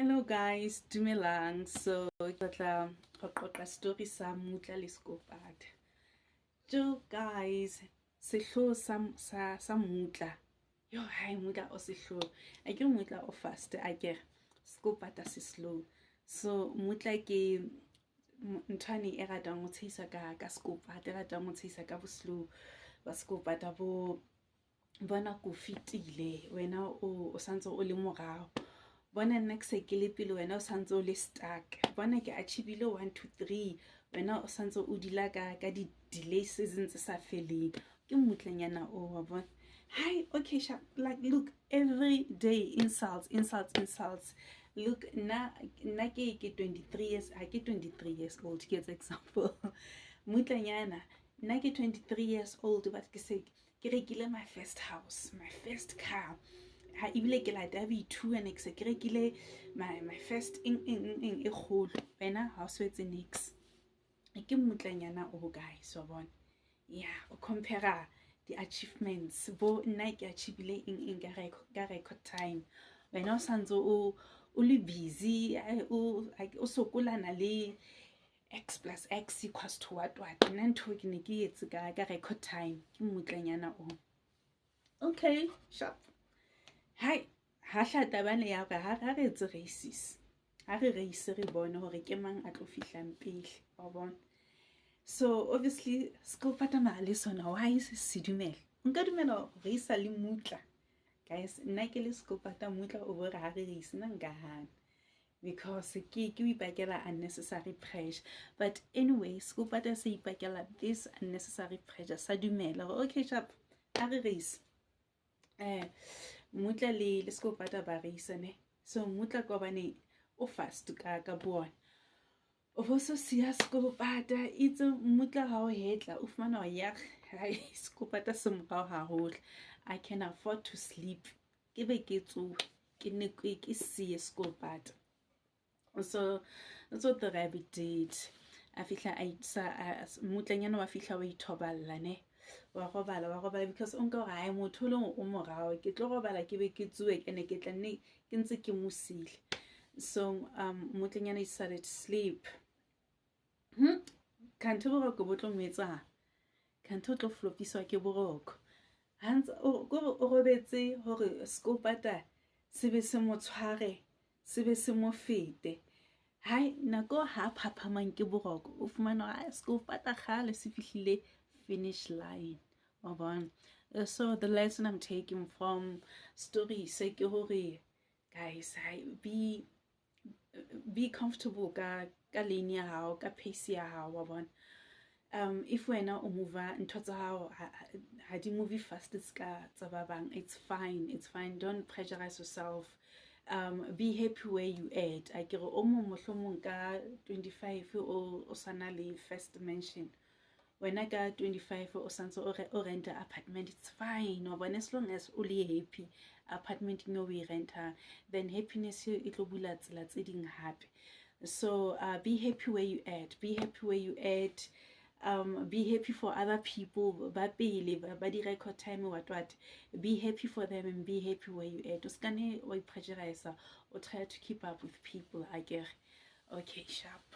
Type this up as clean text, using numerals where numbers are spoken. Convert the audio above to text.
Hello guys, dumelang. So ke tla go qoqa story sa Mmutla le Skolopata. Jo guys, sehlo sa Mmutla. Yo hai Mmutla o sehlo. A ke Mmutla o fast, a ke Skolopata se slow. So Mmutla ke ntshane e ratang go tshisa ka Skolopata, e ratang go tshisa ka bo slow ba Skolopata bo bona go fitile wena o santse o le morao. Bona nna ke se ke le pele wena o santse o le stuck. Bona ke achievile 1 2 3 wena o santse o dila ka di delay seasons sa feleng. Ke Mmutlanyana o wa bona. Hi, okay, sharp. Like look, every day insults. Look, na ke 23 years, I get 23 years old, ke example. Mmutlanyana, na ke 23 years old, but ke se ke rekile my first house, my first car. Ha ibile ke la W2 and ke rekile my first in e kgolo wena ha o swetse nix ke Mmutlanyana o guys wa bona. Yeah, o compare the achievements bo nna ke achievile in ka record time wena o santse o le busy o sokolana le x plus x equals to what nna ntho ke ne ke etse ka record time ke Mmutlanyana o. Okay, sharp. Hai, ha hlata bane ya ka ha re etse races. Ha re race re bone hore ke mang a tlo fihlang pele, wa bona. So obviously Skolopata male sona why is sidumela. Nka dumela race le Mmutla. Guys, nna ke le Skolopata Mmutla o bore ha re race nna nka hana. Because ke ipakela unnecessary pressure. But anyway, Skolopata se ipakela this unnecessary pressure sa dumela. Okay, sharp. Ha re race. Mmutla le Skolopata ba raisane. So Mmutla ko bane o fast ka bona. O boso siya Skolopata itse Mmutla ha o hetla o fumana wa ya Skolopata se morao haholo. I can afford to sleep. Ke be ke tso ke ne ke siya Skolopata. So that's what the rabbit did. A fihla a itsa Mmutlanyana wa fihla wa ithoballa ne. Wa robala because onka ga ai motho le o morao ke tlo robala ke be ke tsuwe ke ne ke tla nne ke ntse ke musile. So Mmutlanyana decided to sleep. Kantho boroko bo tlo metsa kantho tlo flopiswa ke boroko hans o robetse hore Skolopata se be se mo tshware se be se mo fete. Hai nako ha phaphamang ke boroko o fumana Skolopata gale se fihlile finish line. So the lesson I'm taking from story se ke hore guys be comfortable ka lane ya hao ka pace ya hao wa bona. If wena o move ntho tsa hao ha di move fast ska tsa ba bang, it's fine, don't pressurize yourself. Be happy where you at. I kere o mo mohlomong ka 25 o sana le first mention wena ka 25 o santse o renta apartment, it's fine wa bona, as long as o le happy apartment no we renta, then happiness e tlo bula tsela tse ding hape. So be happy where you at, be happy for other people ba pele ba di record time what be happy for them and be happy where you at. O skane o pressurize or try to keep up with people, I guess. Okay, sharp.